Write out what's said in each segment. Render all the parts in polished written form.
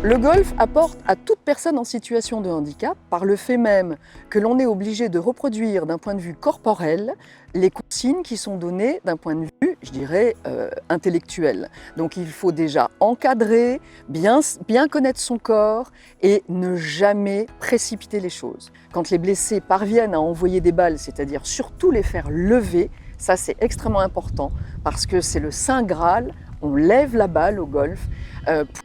Le golf apporte à toute personne en situation de handicap, par le fait même que l'on est obligé de reproduire d'un point de vue corporel les consignes qui sont données d'un point de vue, je dirais, intellectuel. Donc il faut déjà encadrer, bien connaître son corps et ne jamais précipiter les choses. Quand les blessés parviennent à envoyer des balles, c'est-à-dire surtout les faire lever, ça c'est extrêmement important parce que c'est le Saint Graal. On lève la balle au golf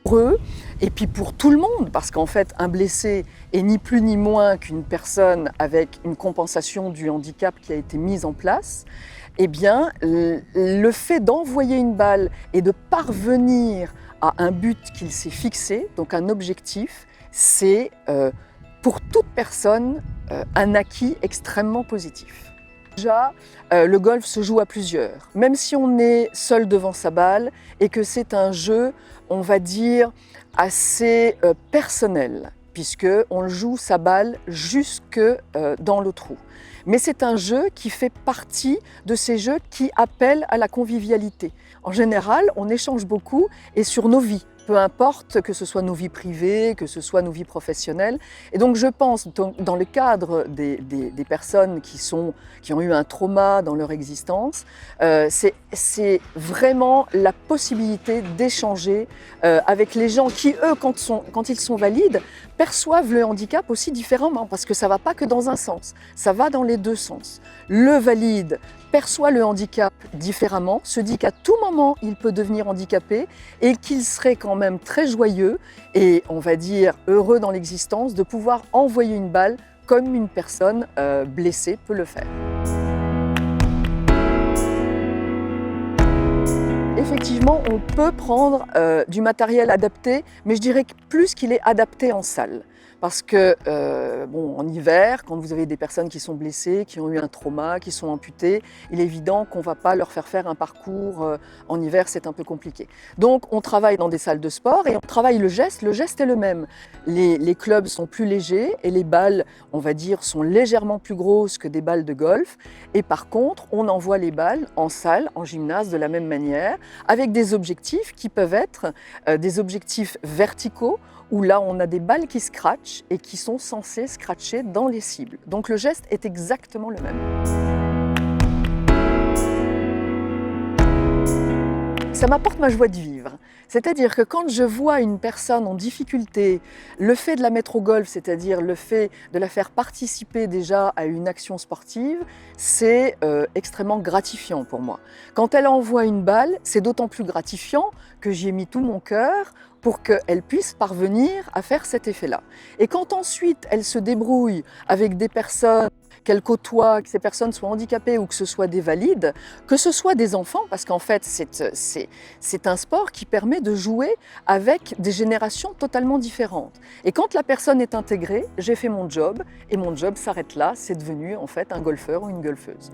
pour eux et puis pour tout le monde, parce qu'en fait, un blessé est ni plus ni moins qu'une personne avec une compensation du handicap qui a été mise en place. Eh bien, le fait d'envoyer une balle et de parvenir à un but qu'il s'est fixé, donc un objectif, c'est pour toute personne un acquis extrêmement positif. Déjà, le golf se joue à plusieurs, même si on est seul devant sa balle et que c'est un jeu, on va dire, assez personnel, puisqu'on joue sa balle jusque dans le trou. Mais c'est un jeu qui fait partie de ces jeux qui appellent à la convivialité. En général, on échange beaucoup et sur nos vies. Peu importe que ce soit nos vies privées, que ce soit nos vies professionnelles. Et donc je pense, dans le cadre des personnes qui ont eu un trauma dans leur existence, c'est vraiment la possibilité d'échanger avec les gens qui, eux, quand ils sont valides, perçoivent le handicap aussi différemment, parce que ça ne va pas que dans un sens, ça va dans les deux sens. Le valide perçoit le handicap différemment, se dit qu'à tout moment il peut devenir handicapé et qu'il serait quand même très joyeux et on va dire heureux dans l'existence de pouvoir envoyer une balle comme une personne blessée peut le faire. Effectivement, on peut prendre du matériel adapté, mais je dirais plus qu'il est adapté en salle. Parce que, en hiver, quand vous avez des personnes qui sont blessées, qui ont eu un trauma, qui sont amputées, il est évident qu'on ne va pas leur faire un parcours en hiver, c'est un peu compliqué. Donc, on travaille dans des salles de sport et on travaille le geste est le même. Les clubs sont plus légers et les balles, on va dire, sont légèrement plus grosses que des balles de golf. Et par contre, on envoie les balles en salle, en gymnase, de la même manière, avec des objectifs qui peuvent être des objectifs verticaux, où là on a des balles qui scratchent et qui sont censées scratcher dans les cibles. Donc le geste est exactement le même. Ça m'apporte ma joie de vivre. C'est-à-dire que quand je vois une personne en difficulté, le fait de la mettre au golf, c'est-à-dire le fait de la faire participer déjà à une action sportive, c'est extrêmement gratifiant pour moi. Quand elle envoie une balle, c'est d'autant plus gratifiant que j'y ai mis tout mon cœur pour qu'elle puisse parvenir à faire cet effet-là. Et quand ensuite elle se débrouille avec des personnes qu'elle côtoie, que ces personnes soient handicapées ou que ce soit des valides, que ce soit des enfants, parce qu'en fait c'est un sport qui permet de jouer avec des générations totalement différentes. Et quand la personne est intégrée, j'ai fait mon job, et mon job s'arrête là, c'est devenu en fait un golfeur ou une golfeuse.